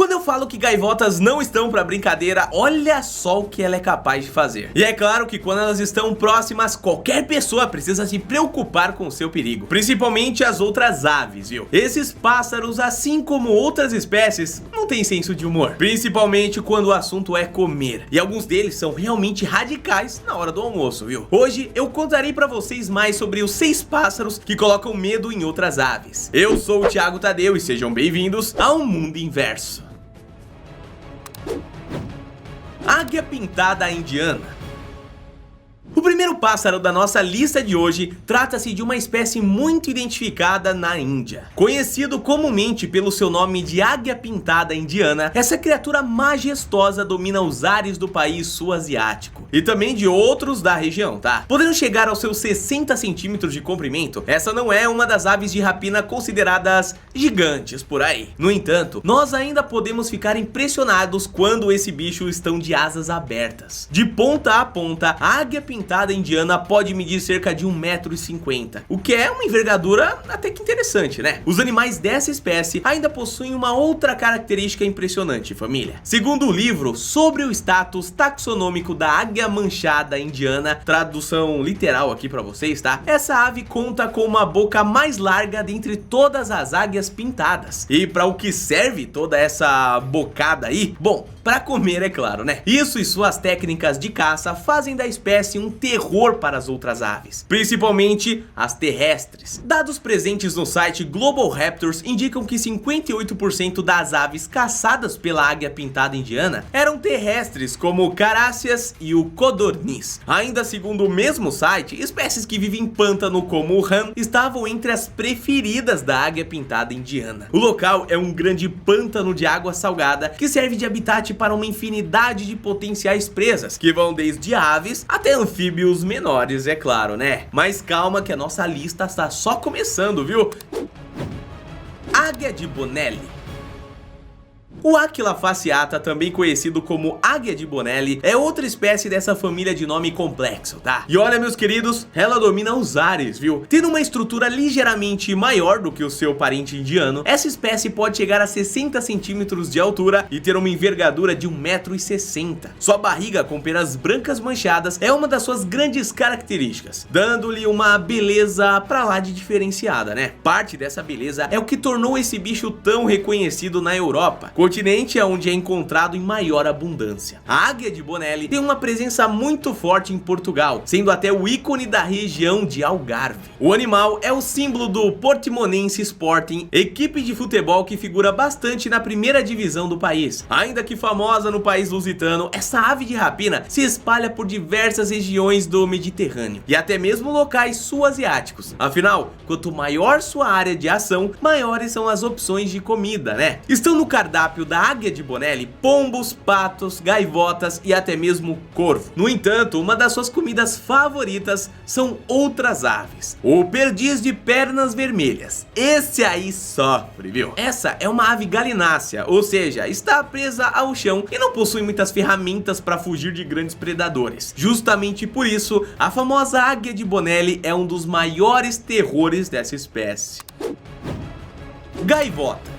Quando eu falo que gaivotas não estão pra brincadeira, olha só o que ela é capaz de fazer. E é claro que quando elas estão próximas, qualquer pessoa precisa se preocupar com o seu perigo, principalmente as outras aves, viu? Esses pássaros, assim como outras espécies, não têm senso de humor, principalmente quando o assunto é comer. E alguns deles são realmente radicais na hora do almoço, viu? Hoje eu contarei pra vocês mais sobre os 6 pássaros que colocam medo em outras aves. Eu sou o Thiago Tadeu e sejam bem-vindos ao Mundo Inverso. Águia pintada indiana. O primeiro pássaro da nossa lista de hoje trata-se de uma espécie muito identificada na Índia. Conhecido comumente pelo seu nome de águia pintada indiana, essa criatura majestosa domina os ares do país sul-asiático e também de outros da região, tá? Podendo chegar aos seus 60 centímetros de comprimento, essa não é uma das aves de rapina consideradas gigantes por aí. No entanto, nós ainda podemos ficar impressionados quando esse bicho estão de asas abertas. De ponta a ponta, a águia pintada indiana pode medir cerca de 1,50 m, o que é uma envergadura até que interessante, né? Os animais dessa espécie ainda possuem uma outra característica impressionante, família. Segundo o livro Sobre o Status Taxonômico da Águia Manchada Indiana, tradução literal aqui pra vocês, tá? Essa ave conta com uma boca mais larga dentre todas as águias pintadas. E para o que serve toda essa bocada aí? Bom, para comer, é claro, né? Isso e suas técnicas de caça fazem da espécie um terror para as outras aves, principalmente as terrestres. Dados presentes no site Global Raptors indicam que 58% das aves caçadas pela águia pintada indiana eram terrestres, como caráceas e o codorniz. Ainda segundo o mesmo site, espécies que vivem em pântano como o rã estavam entre as preferidas da águia pintada indiana. O local é um grande pântano de água salgada que serve de habitat para uma infinidade de potenciais presas, que vão desde aves até anfíbios menores, é claro, né? Mas calma que a nossa lista está só começando, viu? Águia de Bonelli. O Aquila fasciata, também conhecido como águia de Bonelli, é outra espécie dessa família de nome complexo, tá? E olha, meus queridos, ela domina os ares, viu? Tendo uma estrutura ligeiramente maior do que o seu parente indiano, essa espécie pode chegar a 60 centímetros de altura e ter uma envergadura de 1,60 m. Sua barriga com penas brancas manchadas é uma das suas grandes características, dando-lhe uma beleza pra lá de diferenciada, né? Parte dessa beleza é o que tornou esse bicho tão reconhecido na Europa, continente onde é encontrado em maior abundância. A águia de Bonelli tem uma presença muito forte em Portugal, sendo até o ícone da região de Algarve. O animal é o símbolo do Portimonense Sporting, equipe de futebol que figura bastante na primeira divisão do país. Ainda que famosa no país lusitano, essa ave de rapina se espalha por diversas regiões do Mediterrâneo e até mesmo locais sul-asiáticos. Afinal, quanto maior sua área de ação, maiores são as opções de comida, né? Estão no cardápio da águia de Bonelli pombos, patos, gaivotas e até mesmo corvo. No entanto, uma das suas comidas favoritas são outras aves. O perdiz de pernas vermelhas. Esse aí sofre, viu? Essa é uma ave galinácea, ou seja, está presa ao chão e não possui muitas ferramentas para fugir de grandes predadores. Justamente por isso, a famosa águia de Bonelli é um dos maiores terrores dessa espécie. Gaivota.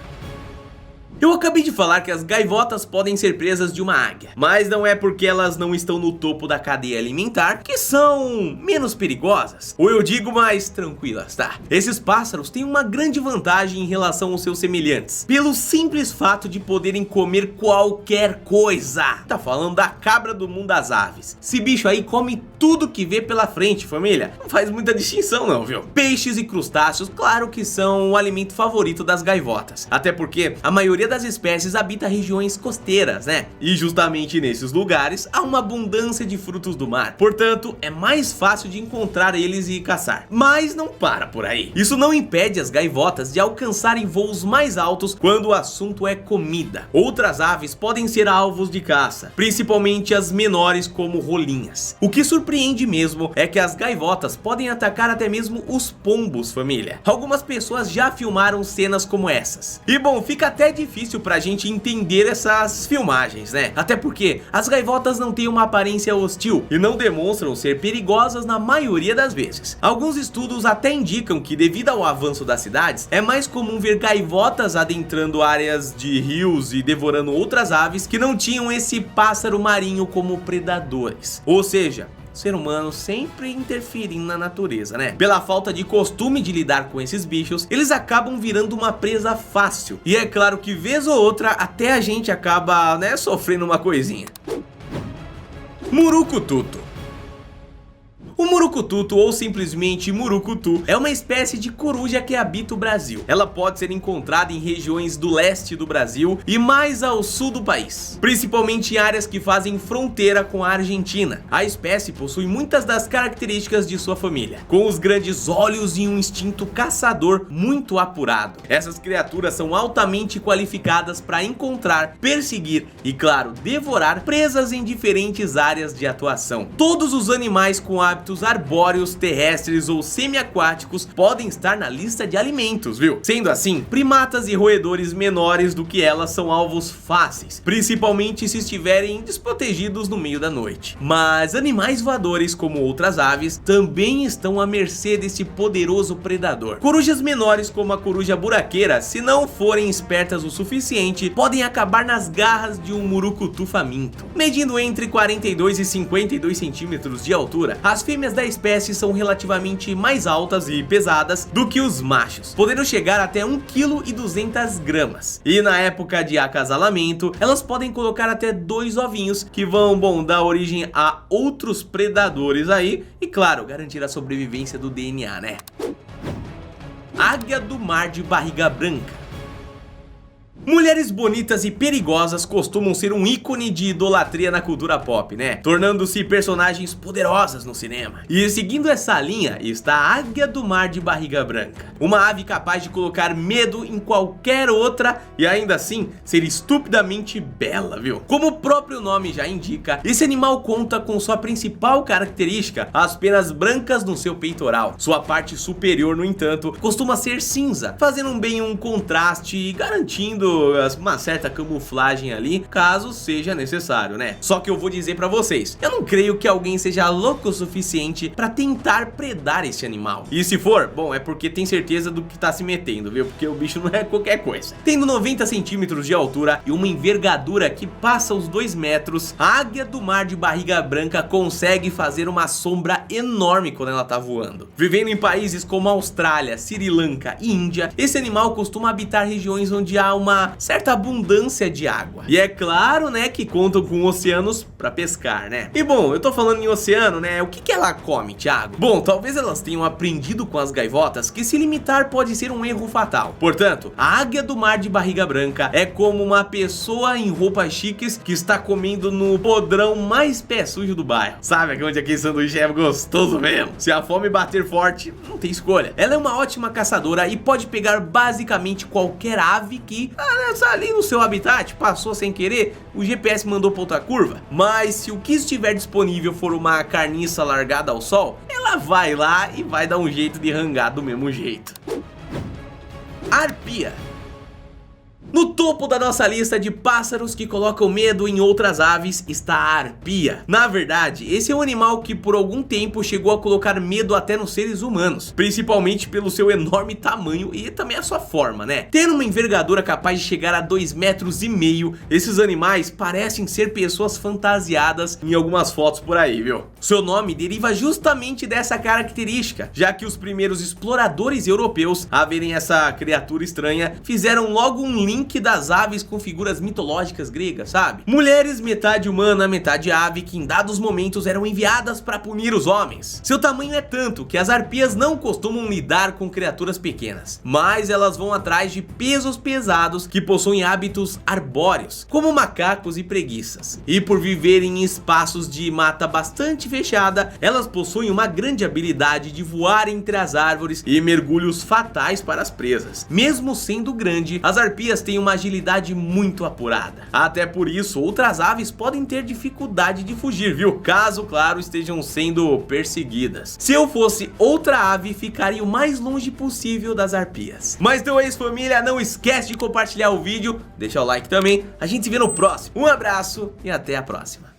Eu acabei de falar que as gaivotas podem ser presas de uma águia, mas não é porque elas não estão no topo da cadeia alimentar que são menos perigosas, ou eu digo mais tranquilas, tá? Esses pássaros têm uma grande vantagem em relação aos seus semelhantes, pelo simples fato de poderem comer qualquer coisa. Tá falando da cabra do mundo das aves. Esse bicho aí come tudo que vê pela frente, família. Não faz muita distinção não, viu? Peixes e crustáceos, claro que são o alimento favorito das gaivotas, até porque a maioria das espécies habita regiões costeiras, né? E justamente nesses lugares há uma abundância de frutos do mar. Portanto, é mais fácil de encontrar eles e caçar. Mas não para por aí. Isso não impede as gaivotas de alcançarem voos mais altos quando o assunto é comida. Outras aves podem ser alvos de caça, principalmente as menores como rolinhas. O que surpreende mesmo é que as gaivotas podem atacar até mesmo os pombos, família. Algumas pessoas já filmaram cenas como essas. E bom, fica até difícil difícil pra gente entender essas filmagens, né? Até porque as gaivotas não têm uma aparência hostil e não demonstram ser perigosas na maioria das vezes. Alguns estudos até indicam que, devido ao avanço das cidades, é mais comum ver gaivotas adentrando áreas de rios e devorando outras aves que não tinham esse pássaro marinho como predadores. Ou seja, o ser humano sempre interferindo na natureza, né? Pela falta de costume de lidar com esses bichos, eles acabam virando uma presa fácil. E é claro que vez ou outra até a gente acaba, né, sofrendo uma coisinha. Murucututo. O murucututo, ou simplesmente murucutu, é uma espécie de coruja que habita o Brasil. Ela pode ser encontrada em regiões do leste do Brasil e mais ao sul do país, principalmente em áreas que fazem fronteira com a Argentina. A espécie possui muitas das características de sua família, com os grandes olhos e um instinto caçador muito apurado. Essas criaturas são altamente qualificadas para encontrar, perseguir e, claro, devorar presas em diferentes áreas de atuação. Todos os animais com hábitos arbóreos, terrestres ou semiaquáticos podem estar na lista de alimentos, viu? Sendo assim, primatas e roedores menores do que elas são alvos fáceis, principalmente se estiverem desprotegidos no meio da noite. Mas animais voadores, como outras aves, também estão à mercê desse poderoso predador. Corujas menores, como a coruja buraqueira, se não forem espertas o suficiente, podem acabar nas garras de um murucutu faminto. Medindo entre 42 e 52 centímetros de altura, as fêmeas da espécie são relativamente mais altas e pesadas do que os machos, podendo chegar até 1,2 kg. E na época de acasalamento, elas podem colocar até 2 ovinhos que vão, bom, dar origem a outros predadores aí e, claro, garantir a sobrevivência do DNA, né? Águia do mar de barriga branca. Mulheres bonitas e perigosas costumam ser um ícone de idolatria na cultura pop, né? Tornando-se personagens poderosas no cinema. E seguindo essa linha está a Águia do Mar de Barriga Branca. Uma ave capaz de colocar medo em qualquer outra e ainda assim ser estupidamente bela, viu? Como o próprio nome já indica, esse animal conta com sua principal característica, as penas brancas no seu peitoral. Sua parte superior, no entanto, costuma ser cinza, fazendo bem um contraste e garantindo uma certa camuflagem ali, caso seja necessário, né? Só que eu vou dizer pra vocês, eu não creio que alguém seja louco o suficiente pra tentar predar esse animal. E se for, bom, é porque tem certeza do que tá se metendo, viu? Porque o bicho não é qualquer coisa. Tendo 90 centímetros de altura e uma envergadura que passa os 2 metros, a Águia do Mar de Barriga Branca consegue fazer uma sombra enorme quando ela tá voando. Vivendo em países como Austrália, Sri Lanka e Índia, esse animal costuma habitar regiões onde há uma certa abundância de água. E é claro, né, que contam com oceanos pra pescar, né? E bom, eu tô falando em oceano, né? O que ela come, Thiago? Bom, talvez elas tenham aprendido com as gaivotas que se limitar pode ser um erro fatal. Portanto, a Águia do Mar de Barriga Branca é como uma pessoa em roupas chiques que está comendo no podrão mais pé sujo do bairro. Sabe onde aquele sanduíche é gostoso mesmo? Se a fome bater forte, não tem escolha. Ela é uma ótima caçadora e pode pegar basicamente qualquer ave que ali no seu habitat passou sem querer, o GPS mandou pra outra curva. Mas se o que estiver disponível for uma carniça largada ao sol, ela vai lá e vai dar um jeito de rangar do mesmo jeito. Arpia. No topo da nossa lista de pássaros que colocam medo em outras aves está a arpia. Na verdade, esse é um animal que por algum tempo chegou a colocar medo até nos seres humanos, principalmente pelo seu enorme tamanho e também a sua forma, né? Tendo uma envergadura capaz de chegar a 2,5 metros, esses animais parecem ser pessoas fantasiadas em algumas fotos por aí, viu? Seu nome deriva justamente dessa característica, já que os primeiros exploradores europeus a verem essa criatura estranha fizeram logo um link das aves com figuras mitológicas gregas, sabe? Mulheres metade humana, metade ave, que em dados momentos eram enviadas para punir os homens. Seu tamanho é tanto que as arpias não costumam lidar com criaturas pequenas, mas elas vão atrás de pesos pesados que possuem hábitos arbóreos, como macacos e preguiças. E por viverem em espaços de mata bastante fechada, elas possuem uma grande habilidade de voar entre as árvores e mergulhos fatais para as presas. Mesmo sendo grande, as arpias têm têm uma agilidade muito apurada. Até por isso, outras aves podem ter dificuldade de fugir, viu? Caso, claro, estejam sendo perseguidas. Se eu fosse outra ave, ficaria o mais longe possível das arpias. Mas então é isso, família, não esquece de compartilhar o vídeo, deixa o like também. A gente se vê no próximo. Um abraço e até a próxima.